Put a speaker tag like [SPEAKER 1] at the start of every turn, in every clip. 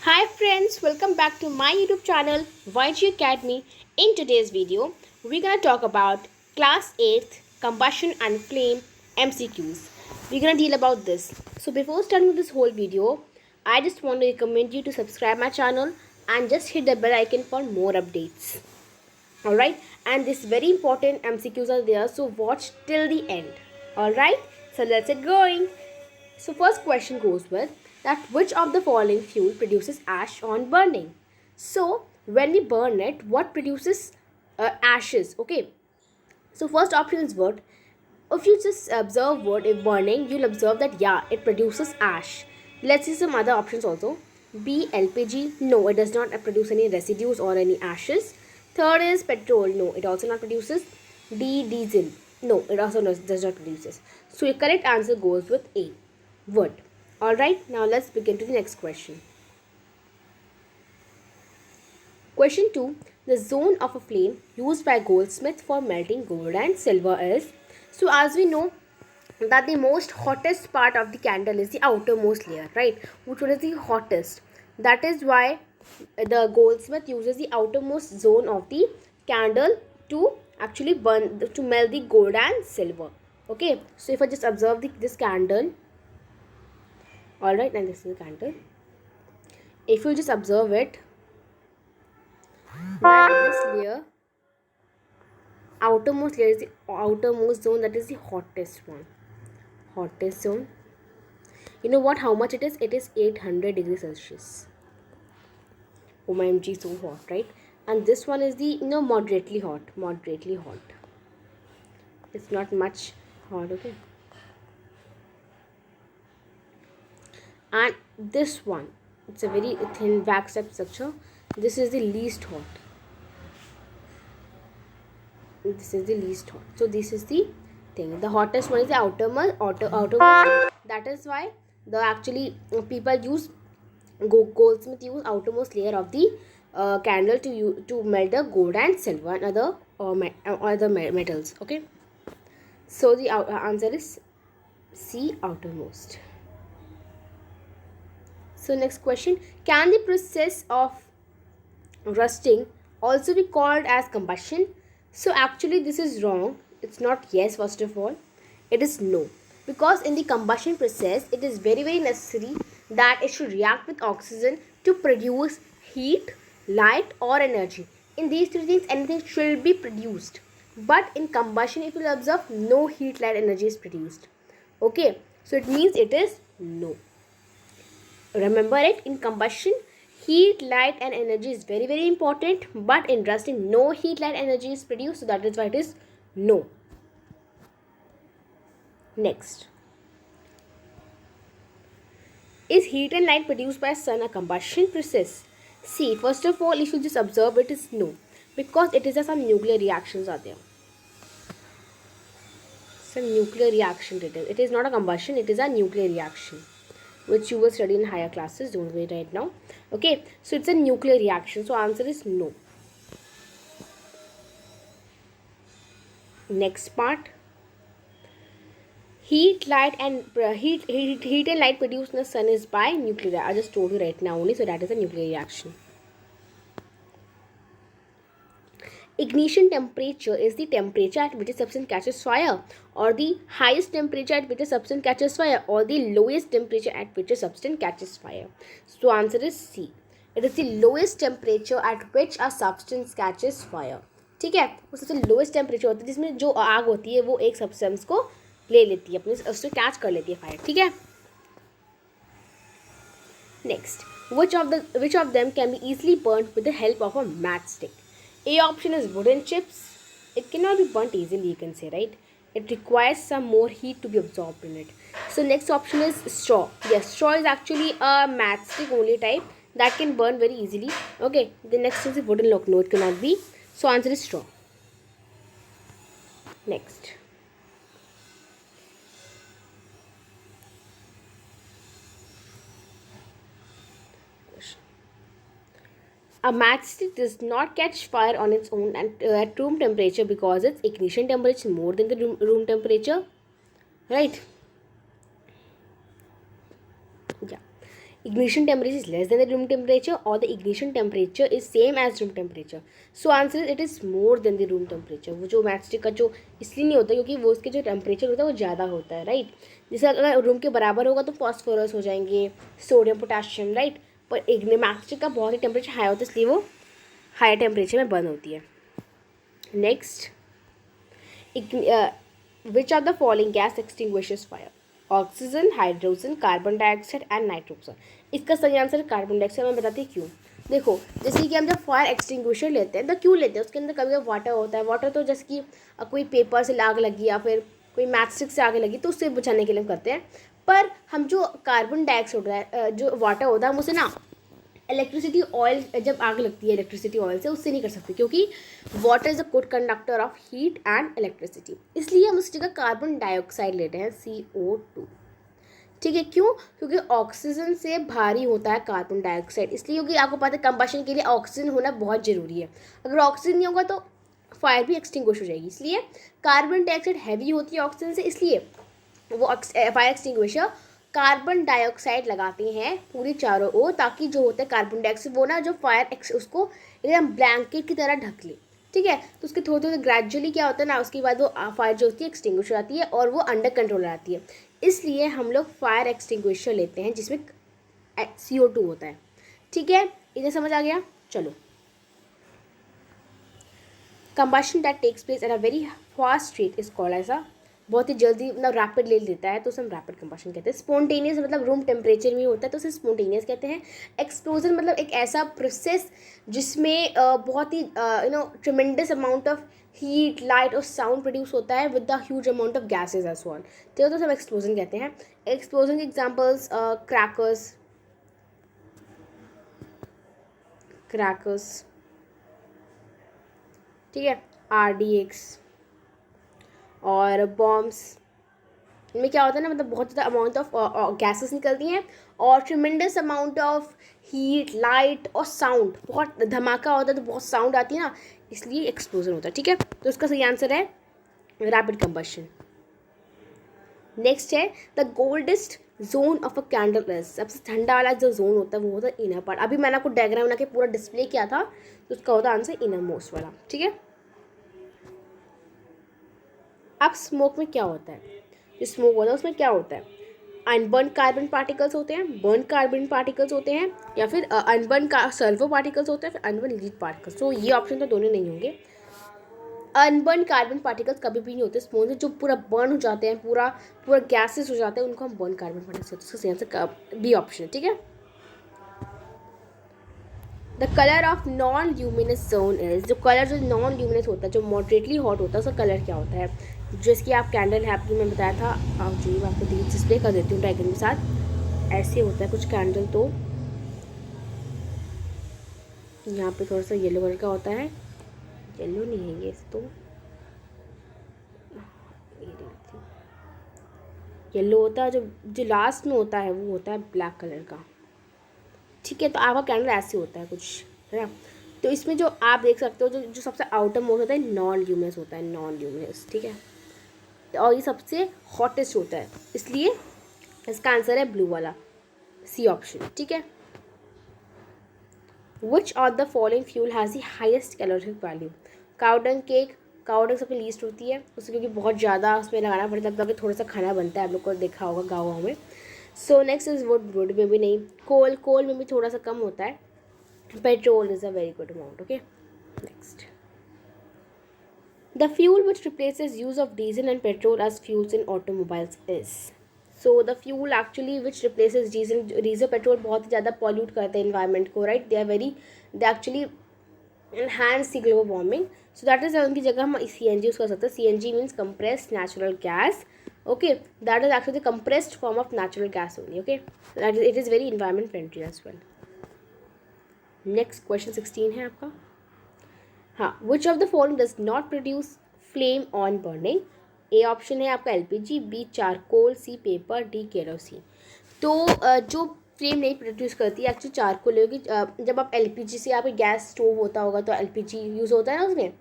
[SPEAKER 1] Hi friends, welcome back to my YouTube channel YG Academy. In today's video, we're gonna talk about Class 8th Combustion and Flame MCQs. We're gonna deal about this. So before starting this whole video, I just want to recommend you to subscribe my channel and just hit the bell icon for more updates. Alright, and this very important MCQs are there, so watch till the end. Alright, so let's get going. So first question goes with that which of the following fuel produces ash on burning? So when we burn it, what produces ashes? Okay. So first option is wood. If you just observe wood if burning, you'll observe that yeah, it produces ash. Let's see some other options also. B. LPG. No, it does not produce any residues or any ashes. Third is petrol. No, it also not produces. D. Diesel. No, it also does not produce. So your correct answer goes with A. Wood. Alright, now let's begin to the next question. Question 2. The zone of a flame used by goldsmith for melting gold and silver is. So as we know that the most hottest part of the candle is the outermost layer, right? Which one is the hottest? That is why the goldsmith uses the outermost zone of the candle to actually burn, to melt the gold and silver. Okay, so if I just observe this candle, alright, and this is the candle. If you just observe it, that this layer, outermost layer is the outermost zone, that is the hottest one. Hottest zone. You know what? How much it is? It is 800 degrees Celsius. OMG, so hot, right? And this one is the moderately hot. Moderately hot. It's not much hot, okay? And this one, it's a very thin wax type structure. This is the least hot. This is the least hot. So this is the thing. The hottest one is the outermost. That is why the actually people use goldsmith use outermost layer of the candle to melt the gold and silver and other metals. Okay. So the answer is C, outermost. So next question: can the process of rusting also be called as combustion? So actually this is wrong. It's not yes, first of all. It is no. Because in the combustion process, it is very necessary that it should react with oxygen to produce heat, light or energy. In these three things, anything should be produced. But in combustion, if you observe, no heat, light, energy is produced. Okay. So it means it is no. Remember it, in combustion, heat, light and energy is very important, but in rusting no heat, light, energy is produced, so that is why it is no. Next, is heat and light produced by sun a combustion process? See, first of all, if you just observe, it is no, because it is some nuclear reactions are there. Some nuclear reaction it is not a combustion, it is a nuclear reaction, which you will study in higher classes. Don't wait right now. Okay, so it's a nuclear reaction, so answer is no. Next part, heat, light and heat and light produced in the sun is by nuclear. I just told you right now only, so that is a nuclear reaction. Ignition temperature is the temperature at which a substance catches fire, or the highest temperature at which a substance catches fire, or the lowest temperature at which a substance catches fire. So answer is C. It is the lowest temperature at which a substance catches fire. ठीक है, वो सबसे lowest temperature होती है जिसमें जो आग होती है वो एक सब्सटेंस को ले लेती है, अपने उससे कैच कर लेती है फायर. ठीक है. Next, which of them can be easily burnt with the help of a matchstick? A option is wooden chips. It cannot be burnt easily, you can say, right? It requires some more heat to be absorbed in it. So next option is straw. Yes, straw is actually a matchstick only type that can burn very easily. Okay, the next is the wooden lock. No, it cannot be. So answer is straw. Next. A matchstick does not catch fire on its own at room temperature because its ignition temperature is more than the room temperature. Right? Yeah. ignition temperature is less than the room temperature or the ignition temperature is same as room temperature. So answer is it is more than the room temperature. वो जो matchstick का जो इसलिए नहीं होता क्योंकि वो उसके जो टेम्परेचर होता है वो ज़्यादा होता है, राइट. जैसे अगर रूम के बराबर होगा तो फॉस्फोरस हो जाएंगे, सोडियम, पोटेशियम, राइट. पर मैचस्टिक का बहुत ही टेम्परेचर हाई होता है इसलिए वो हाई टेम्परेचर में बर्न होती है. Next, which of the following gas extinguishes fire? Oxygen, hydrogen, carbon dioxide and nitrogen. इसका सही आंसर है कार्बन डाइऑक्साइड. मैं बताती हूँ क्यों. देखो, जैसे कि हम जब फायर एक्सटिंग्विशर लेते हैं तो क्यों लेते हैं, उसके अंदर कभी कभी वाटर होता है. वाटर तो जैसे कि कोई पेपर से आग लगी या फिर कोई मैचस्टिक से आग लगी तो उससे बुझाने के लिए हम करते हैं. पर हम जो कार्बन डाइऑक्साइड होता है, जो वाटर होता है, हम उसे ना इलेक्ट्रिसिटी ऑयल, जब आग लगती है इलेक्ट्रिसिटी ऑयल से, उससे नहीं कर सकते क्योंकि water is a good conductor of heat and electricity. इसलिए हम उस जगह कार्बन डाइऑक्साइड लेते हैं, CO2. ठीक है, क्यों? क्योंकि ऑक्सीजन से भारी होता है कार्बन डाइऑक्साइड. इसलिए क्योंकि आपको पता है कंबशन के लिए ऑक्सीजन होना बहुत ज़रूरी है. अगर ऑक्सीजन नहीं होगा तो फायर भी एक्सटिंग्विश हो जाएगी. इसलिए कार्बन डाइऑक्साइड हैवी होती है ऑक्सीजन से, इसलिए वो फायर एक्सटिंग्विशर कार्बन डाइऑक्साइड लगाते हैं पूरी चारों ओर, ताकि जो होता है कार्बन डाइऑक्साइड वो ना जो फायर उसको एकदम ब्लैंकेट की तरह ढक ले. ठीक है, तो उसके थोड़े थोड़े ग्रेजुअली क्या होता है ना, उसके बाद वो फायर जो होती है एक्सटिंग्विश हो जाती है और वो अंडर कंट्रोल आती है. इसलिए हम लोग फायर एक्सटिंग्विशर लेते हैं जिसमें CO2 होता है. ठीक है, इधर समझ आ गया. चलो, combustion that takes place at a very fast rate is called as a, बहुत ही जल्दी मतलब रैपिड ले लेता है तो उसे हम रैपिड कंबशन कहते हैं. स्पॉन्टेनियस मतलब रूम टेम्परेचर में होता है तो उसे स्पॉन्टेनियस कहते हैं. एक्सप्लोजन मतलब एक ऐसा प्रोसेस जिसमें बहुत ही tremendous amount of heat, light और साउंड प्रोड्यूस होता है with the huge amount of gases as well. तो हम एक्सप्लोजन कहते हैं. एक्सप्लोजन के एग्जाम्पल्स क्रैकर्स, ठीक है, RDX और बॉम्ब्स. इनमें क्या होता है ना, मतलब बहुत ज़्यादा अमाउंट ऑफ गैसेस निकलती हैं और tremendous amount of heat, light और साउंड. बहुत धमाका होता है तो बहुत साउंड आती है ना, इसलिए एक्सप्लोजन होता है. ठीक है, तो इसका सही आंसर है रैपिड कंबशन. नेक्स्ट है the coldest zone of a candle is. सबसे ठंडा वाला जो जोन होता है वो होता है इनर पार्ट. अभी मैंने आपको डायग्राम बना के पूरा डिस्प्ले किया था तो उसका होता है आंसर इनर मोस्ट वाला. ठीक है, अब स्मोक में क्या होता है? जो स्मोक होता है उसमें क्या होता है? अनबर्न कार्बन पार्टिकल्स होते हैं, बर्न कार्बन पार्टिकल्स होते हैं, या फिर अनबर्न का सल्फर पार्टिकल्स होते हैं, फिर अनबर्न लीड पार्टिकल्स. तो ये ऑप्शन तो दोनों नहीं होंगे. अनबर्न कार्बन पार्टिकल्स कभी भी नहीं होते स्मोक से. जो पूरा बर्न हो जाते हैं, पूरा गैसेस हो जाते हैं, उनको हम बर्न कार्बन पार्टिकल्स होते हैं. इसका सही आंसर बी ऑप्शन है. ठीक है, the colour of non luminous zone is. जो कलर जो नॉन ल्यूमिनस होता है, जो मॉडरेटली हॉट होता है, उसका कलर क्या होता है? जैसे कि आप कैंडल है आपकी, मैं बताया था, आप जो मैं आपको डिस्प्ले कर देती हूँ डायग्राम के साथ. ऐसे होता है कुछ कैंडल. तो यहाँ पे थोड़ा सा येलो कलर का होता है. येलो नहीं है ये तो, येलो होता है. जो लास्ट में होता है वो होता है ब्लैक कलर का. ठीक है, तो आपका कैंडल ऐसे होता है कुछ, है ना. तो इसमें जो आप देख सकते हो, जो सबसे आउटर मोस्ट होता है नॉन ल्यूमिनस होता है, नॉन ल्यूमिनस. ठीक है, और ये सबसे हॉटेस्ट होता है, इसलिए इसका आंसर है ब्लू वाला, सी ऑप्शन. ठीक है, which of the following fuel has the highest calorific value? Cow dung cake. Cow dung सबसे लीस्ट होती है उससे क्योंकि बहुत ज़्यादा उसमें लगाना पड़ता है, मतलब थोड़ा सा खाना बनता है, आप लोग को देखा होगा गाँव में. सो नेक्स्ट इज वुड में भी नहीं. कोल में भी थोड़ा सा कम होता है. Petrol is a very good amount. Okay, next, the fuel which replaces use of diesel and petrol as fuels in automobiles is. So the fuel actually which replaces diesel petrol बहुत ज़्यादा pollute करते हैं environment को, right? they actually enhance the global warming. So that is उनकी जगह हम CNG use कर सकते हैं. CNG means compressed natural gas. Okay, that is actually the compressed form of natural gas only. Okay, it is very environment friendly as well. Next question 16 है आपका. हाँ, विच of the following does not produce flame on burning? A option है आपका LPG, B charcoal, C paper, D kerosene. तो जो flame नहीं produce करती है एक्चुअली चारकोल होगी. जब आप LPG से, आप गैस स्टोव होता होगा तो LPG यूज़ होता है ना उसमें,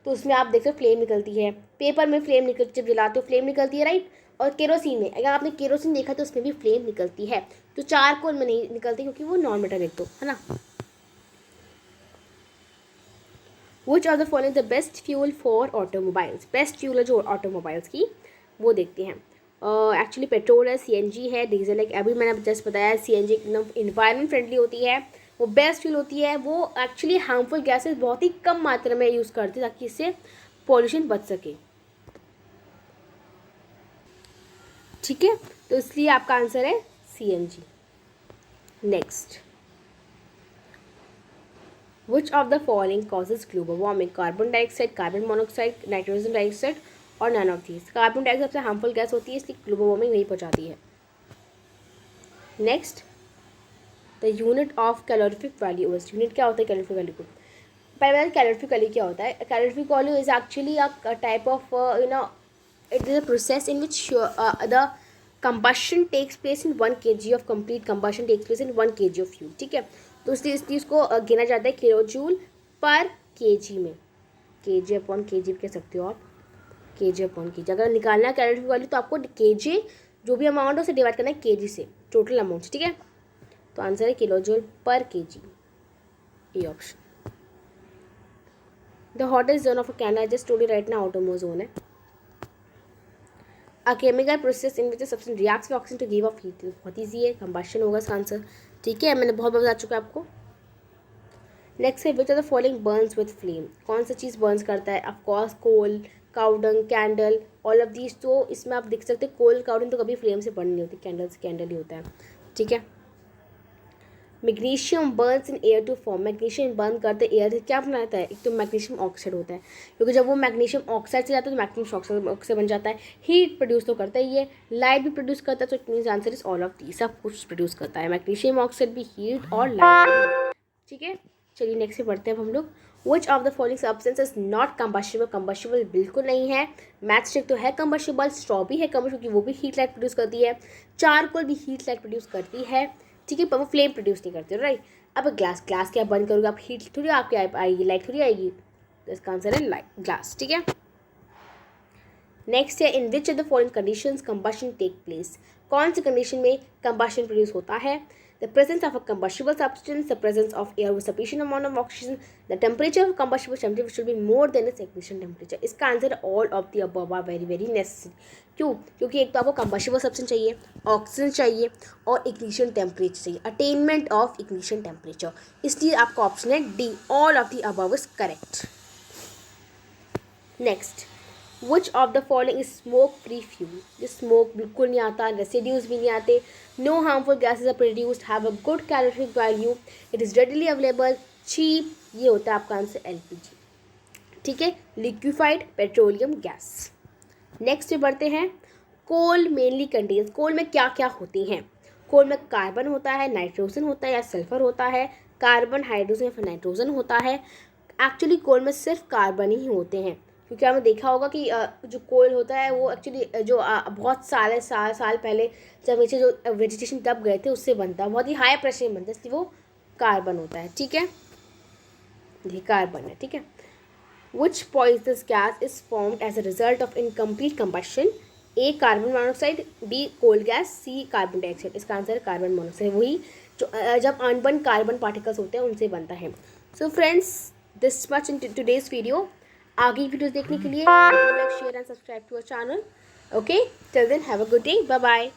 [SPEAKER 1] तो उसमें आप देखो फ्लेम निकलती है. पेपर में फ्लेम निकलती, जब जलाते हो फ्लेम निकलती है, राइट. और केरोसिन में, अगर आपने केरोसिन देखा तो उसमें भी फ्लेम निकलती है. तो चारकोल में नहीं निकलती क्योंकि वो नॉन मेटल एक तो है ना। विच of the following the best fuel for automobiles, best fuel है जो ऑटोमोबाइल्स की वो देखते हैं। एक्चुअली पेट्रोल है, सीएनजी है, डीजल है। अभी मैंने जस्ट बताया सीएनजी एकदम इन्वायरमेंट फ्रेंडली होती है, वो बेस्ट फ्यूल होती है। वो एक्चुअली हार्मफुल गैसेस बहुत ही कम मात्रा में यूज़ करती है ताकि इससे पॉल्यूशन बच सके। ठीक है, तो इसलिए आपका आंसर है CNG. Next, which of the following causes global warming, carbon dioxide, carbon monoxide, nitrogen dioxide और none of these. Carbon dioxide सबसे हार्मफुल गैस होती है इसलिए ग्लोबल वार्मिंग नहीं पहुंचाती है। Next, the unit of calorific value is, unit क्या होता है कैलोरीफिक वैल्यू को, पहले कैलोरीफिक वैल्यू क्या होता है। Calorific value is actually a type of it is a process in which the combustion takes place in 1 kg of complete combustion takes place in 1 kg of fuel। ठीक है, तो इसलिए इस चीज़ को गिना जाता है किलो जूल पर केजी में, केजी अपॉन केजी कह सकते हो आप, केजी अपॉन केजी। अगर निकालना है कैलोरीफिक वैल्यू तो आपको केजी जो भी अमाउंट है उसे डिवाइड करना है केजी से, टोटल अमाउंट। ठीक है, तो आंसर है किलो जूल पर KG, A option. The hottest zone of a Canada just told you right ना ऑटोमो जोन है। A chemical process in which a substance reacts with oxygen to give off heat, बहुत easy है, combustion होगा इसका answer. ठीक है, मैंने बहुत बता चुका है आपको। नेक्स्ट है which are the following burns with flame, कौन सा चीज़ बर्न्स करता है। Of course coal, cow dung, candle, all of these. तो इसमें आप देख सकते हैं कोल काउडंग तो कभी फ्लेम से बर्न नहीं होती, कैंडल से कैंडल ही होता है। ठीक है, magnesium burns in air to form, magnesium burn करते एयर से क्या बनाता है, एक तो मैग्नीशियम ऑक्साइड होता है, क्योंकि जब वो मैग्नीशियम ऑक्साइड से जाता है तो मैग्नीशियम ऑक्साइड बन जाता है। हीट प्रोड्यूस तो करता ही है, लाइट भी प्रोड्यूस करता है, तो it means answer is all of the, सब कुछ प्रोड्यूस करता है मैग्नीशियम ऑक्साइड भी, हीट और लाइट। ठीक है, चलिए नेक्स्ट से बढ़ते हैं हम लोग। विच of the following substance is not combustible, combustible बिल्कुल नहीं है। मैच स्टिक तो है कंबस्टिबल, स्ट्रॉ भी है कंबस्टिबल क्योंकि वो भी हीट लाइट प्रोड्यूस करती है, चारकोल भी हीट लाइट प्रोड्यूस करती है। ठीक है, पर वो फ्लेम प्रोड्यूस नहीं करती, राइट। अब ग्लास, ग्लास क्या बंद करोगे आप, हीट थोड़ी आपके आएगी, लाइट थोड़ी आएगी, तो इसका आंसर है लाइट, ग्लास। ठीक है, नेक्स्ट है in which of the following conditions combustion take place, कौन सी कंडीशन में कंबशन प्रोड्यूस होता है। The presence of a combustible substance, the presence of air with sufficient amount of oxygen, the temperature of combustible temperature should be more than its ignition temperature. इसका answer all of the above are very very necessary. क्यों, क्योंकि एक तो आपको combustible substance चाहिए, oxygen चाहिए और ignition temperature चाहिए, अटेनमेंट ऑफ इग्निशन टेम्परेचर, इसलिए आपका ऑप्शन है D, all of the above is correct. Next, which of the following is smoke free fuel, जो स्मोक बिल्कुल नहीं आता, रेसिड्यूज भी नहीं आते, no harmful gases are produced, have a good calorific value, it is readily available, cheap, ये होता है आपका आंसर एलपीजी। ठीक है, लिक्विफाइड पेट्रोलियम गैस। नेक्स्ट पे बढ़ते हैं, कोल मेनली कंटेन्स, कोल में क्या क्या होती हैं। कोल में कार्बन होता है, नाइट्रोजन होता है या सल्फर होता है, कार्बन, हाइड्रोजन या फिर नाइट्रोजन होता है। एक्चुअली कोल में सिर्फ कार्बन ही होते हैं, क्योंकि आपने देखा होगा कि जो कोल होता है वो एक्चुअली जो बहुत साल पहले जब नीचे जो वेजिटेशन दब गए थे उससे बनता है, बहुत ही हाई प्रेशर में बनता है, इसलिए वो कार्बन होता है। ठीक है, ये कार्बन है। ठीक है, which poisonous gas is formed as a result of incomplete combustion, A carbon monoxide, B coal gas, C carbon dioxide. इसका आंसर है कार्बन मोनोऑक्साइड, वही जो जब अनबर्न कार्बन पार्टिकल्स होते हैं उनसे बनता है। So friends, this much in today's video. आगे वीडियोस देखने के लिए like, share and subscribe to our channel. Okay, till then have a good day, bye bye.